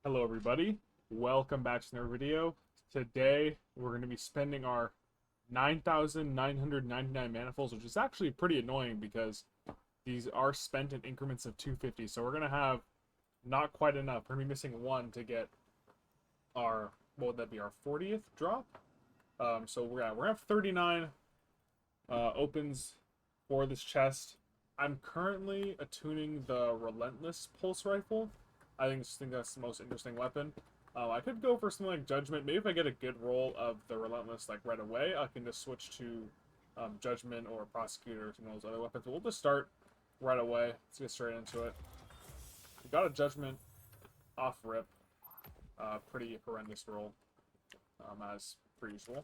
Hello everybody, welcome back to another video. Today we're going to be spending our 9,999 manifolds, which is actually pretty annoying because these are spent in increments of 250. So we're going to have not quite enough. We're going to be missing one to get our, what would that be, our 40th drop? So we're going to have 39 opens for this chest. I'm currently attuning the Relentless Pulse Rifle. I think that's the most interesting weapon. I could go for something like Judgment. Maybe if I get a good roll of the Relentless like right away, I can just switch to Judgment or Prosecutor or some of those other weapons. But we'll just start right away. Let's get straight into it. We got a Judgment off rip. Pretty horrendous roll, as per usual.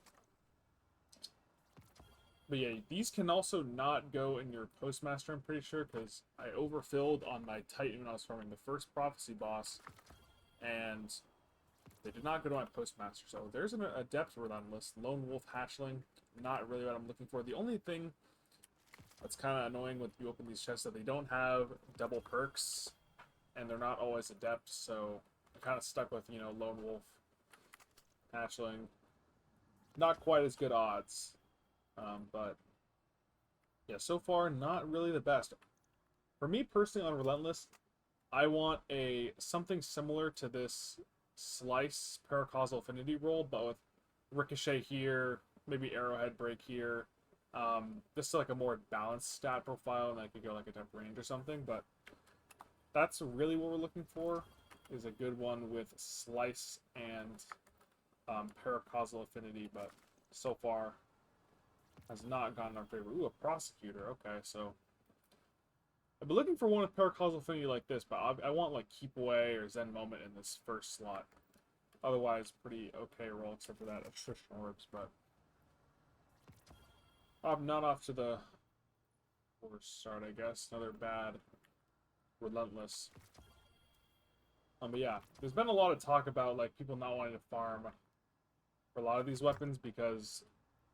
But yeah, these can also not go in your Postmaster, I'm pretty sure, because I overfilled on my Titan when I was farming the first Prophecy boss, and they did not go to my Postmaster. So there's an Adept Relentless, Lone Wolf Hatchling, not really what I'm looking for. The only thing that's kind of annoying when you open these chests is that they don't have double perks, and they're not always Adept, so I'm kind of stuck with, you know, Lone Wolf Hatchling. Not quite as good odds. But yeah, so far not really the best. For me personally on Relentless, I want something similar to this Slice Paracausal Affinity roll, but with Ricochet here, maybe Arrowhead Break here. Just like a more balanced stat profile, and I could go like a Depth Range or something, but that's really what we're looking for, is a good one with Slice and Paracausal Affinity, but so far has not gotten our favor. Ooh, a Prosecutor. Okay, so I've been looking for one with Paracausal Affinity like this, but I want like Keep Away or Zen Moment in this first slot. Otherwise, pretty okay roll, except for that attrition orbs, but I'm not off to the worst start, I guess. Another bad Relentless. But yeah, there's been a lot of talk about like people not wanting to farm for a lot of these weapons because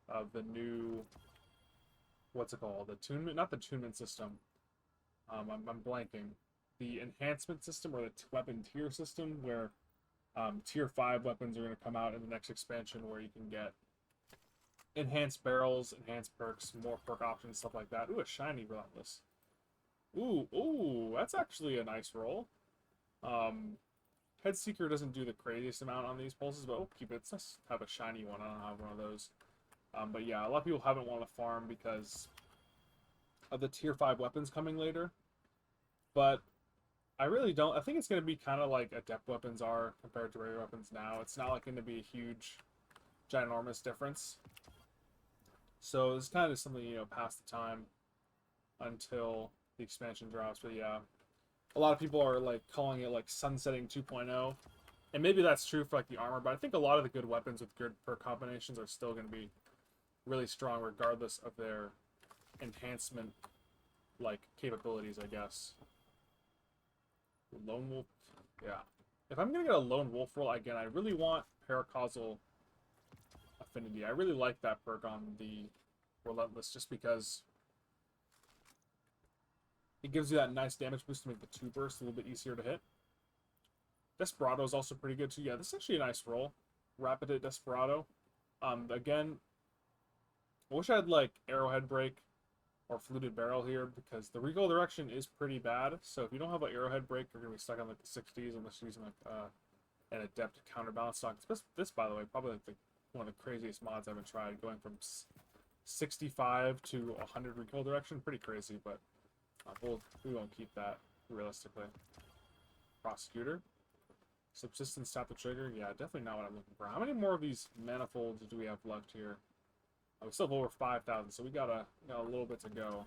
of the new, what's it called? The attunement, not the attunement system. I'm blanking. The enhancement system or the weapon tier system, where tier 5 weapons are going to come out in the next expansion, where you can get enhanced barrels, enhanced perks, more perk options, stuff like that. Ooh, a shiny Relentless. Ooh, that's actually a nice roll. Head Seeker doesn't do the craziest amount on these pulses, but we'll keep it. It's nice to have a shiny one. I don't have one of those. But yeah, a lot of people haven't wanted to farm because of the tier 5 weapons coming later. But I really don't. I think it's going to be kind of like Adept weapons are compared to regular weapons now. It's not like going to be a huge, ginormous difference. So it's kind of something, you know, pass the time until the expansion drops. But yeah, a lot of people are like calling it like Sunsetting 2.0. And maybe that's true for like the armor, but I think a lot of the good weapons with good perk combinations are still going to be really strong regardless of their enhancement like capabilities, I guess. Lone Wolf, yeah. If I'm gonna get a Lone Wolf roll again, I really want Paracausal Affinity. I really like that perk on the Relentless just because it gives you that nice damage boost to make the 2 bursts a little bit easier to hit. Desperado is also pretty good too. Yeah, this is actually a nice roll. Rapid Hit Desperado. Again, I wish I had like Arrowhead Break or Fluted Barrel here, because the recoil direction is pretty bad. So if you don't have an Arrowhead Break, you're going to be stuck on like the 60s unless you're using like an Adept Counterbalance stock. This, by the way, probably like one of the craziest mods I haven't tried, going from 65 to 100 recoil direction. Pretty crazy, but we won't keep that realistically. Prosecutor. Subsistence, tap the trigger. Yeah, definitely not what I'm looking for. How many more of these manifolds do we have left here? We still have over 5,000, so we got a little bit to go.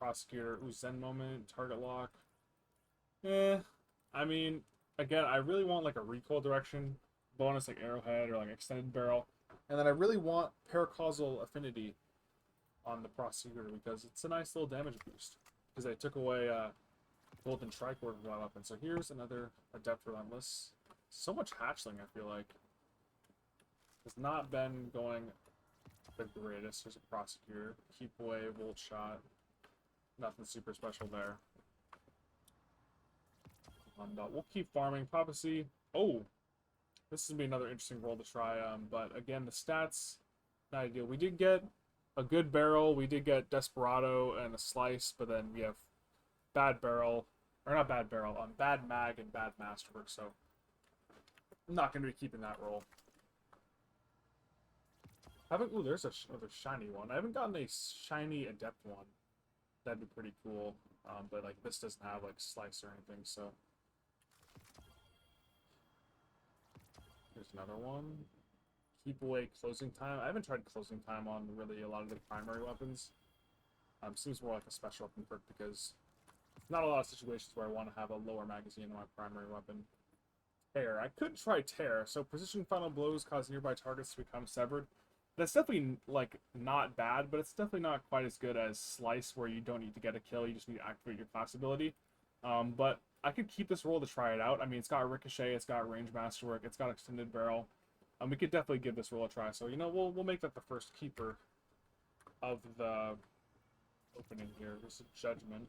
Prosecutor, ooh, Zen Moment, Target Lock. I mean, again, I really want like a recoil direction bonus, like Arrowhead or like Extended Barrel, and then I really want Paracausal Affinity on the Prosecutor because it's a nice little damage boost. Because they took away Golden Tricord from my weapon. So here's another Adept Relentless. So much Hatchling, I feel like. Has not been going the greatest. There's a Prosecutor. Keep Away, Volt Shot. Nothing super special there. And we'll keep farming. Prophecy. Oh, this is going to be another interesting roll to try. But again, the stats, not ideal. We did get a good barrel. We did get Desperado and a slice, but then we have bad barrel. Or not bad barrel, bad mag and bad masterwork, so I'm not going to be keeping that roll. Ooh, there's another shiny one. I haven't gotten a shiny adept one. That'd be pretty cool. But like this doesn't have like slice or anything, so. Here's another one. Keep away closing time. I haven't tried closing time on really a lot of the primary weapons. Seems more like a special weapon perk because not a lot of situations where I want to have a lower magazine on my primary weapon. Tear. I could try Tear. So precision final blows cause nearby targets to become severed. That's definitely like not bad, but it's definitely not quite as good as Slice, where you don't need to get a kill, you just need to activate your class ability. But I could keep this roll to try it out. I mean, it's got Ricochet, it's got Range Masterwork, it's got Extended Barrel. We could definitely give this roll a try. So you know, we'll make that the first keeper of the opening here. This is Judgment.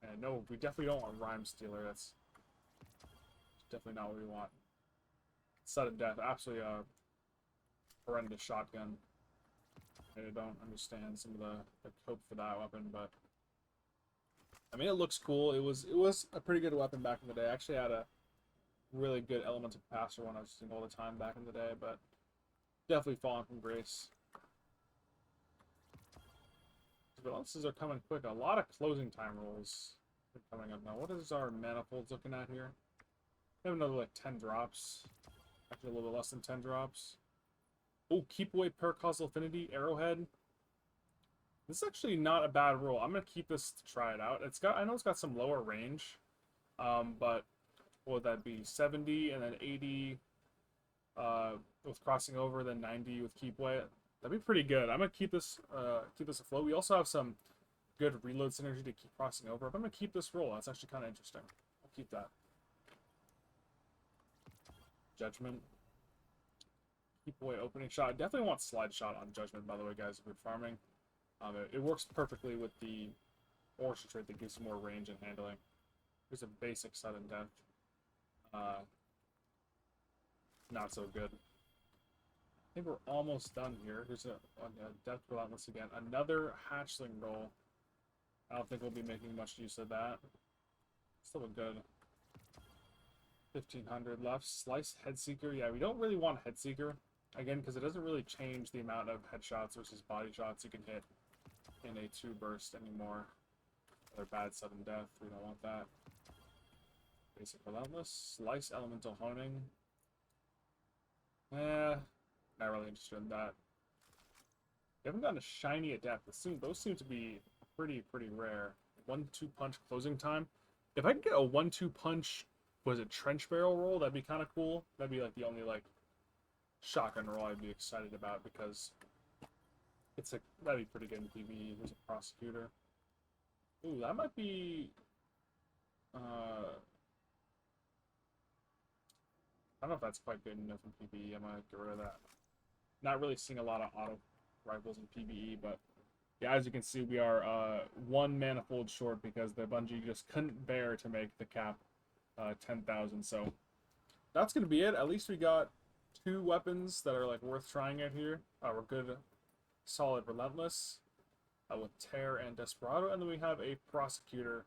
And no, we definitely don't want Rhyme Stealer. That's definitely not what we want. Sudden Death, absolutely a horrendous shotgun. I don't understand some of the cope for that weapon, but I mean, it looks cool. It was a pretty good weapon back in the day. I actually had a really good elemental capacitor one I was using all the time back in the day, but definitely fallen from grace. The balances are coming quick. A lot of closing time rolls are coming up now. What is our manifolds looking at here? We have another like 10 drops. Actually, a little bit less than 10 drops. Oh, keep away Paracausal Affinity, Arrowhead. This is actually not a bad roll. I'm gonna keep this to try it out. I know it's got some lower range, but what would that be? 70 and then 80 with crossing over, then 90 with keep away. That'd be pretty good. I'm gonna keep this afloat. We also have some good reload synergy to keep crossing over. But I'm gonna keep this roll. That's actually kind of interesting. I'll keep that. Judgment. Keep away opening shot. I definitely want slide shot on Judgment, by the way, guys, if you're farming. It works perfectly with the Orchard trait that gives you more range and handling. Here's a basic sudden death. Not so good. I think we're almost done here. Here's a Death Relentless again. Another hatchling roll. I don't think we'll be making much use of that. Still a good 1500 left. Slice Headseeker. Yeah, we don't really want Headseeker. Again, because it doesn't really change the amount of headshots versus body shots you can hit in a 2 burst anymore. Another bad sudden death. We don't want that. Basic Relentless. Slice Elemental Honing. Not really interested in that. We haven't gotten a shiny adept. Those seem to be pretty rare. 1-2 punch closing time. If I could get a 1-2 punch, was it trench barrel roll? That'd be kind of cool. That'd be like the only like shotgun roll I'd be excited about because that'd be pretty good in PvE. There's a prosecutor. Ooh, that might be. I don't know if that's quite good enough in PvE. I might get rid of that. Not really seeing a lot of auto rifles in PvE, but yeah, as you can see, we are 1 manifold short because the Bungie just couldn't bear to make the cap 10,000. So that's gonna be it. At least we got 2 weapons that are like worth trying out here. We're good, solid Relentless with Tear and Desperado, and then we have a Prosecutor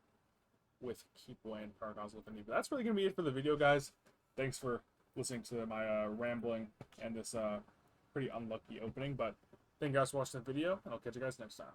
with Keep Away and Paragon's Affinity. But that's really gonna be it for the video, guys. Thanks for listening to my rambling and this pretty unlucky opening, but thank you guys for watching the video, and I'll catch you guys next time.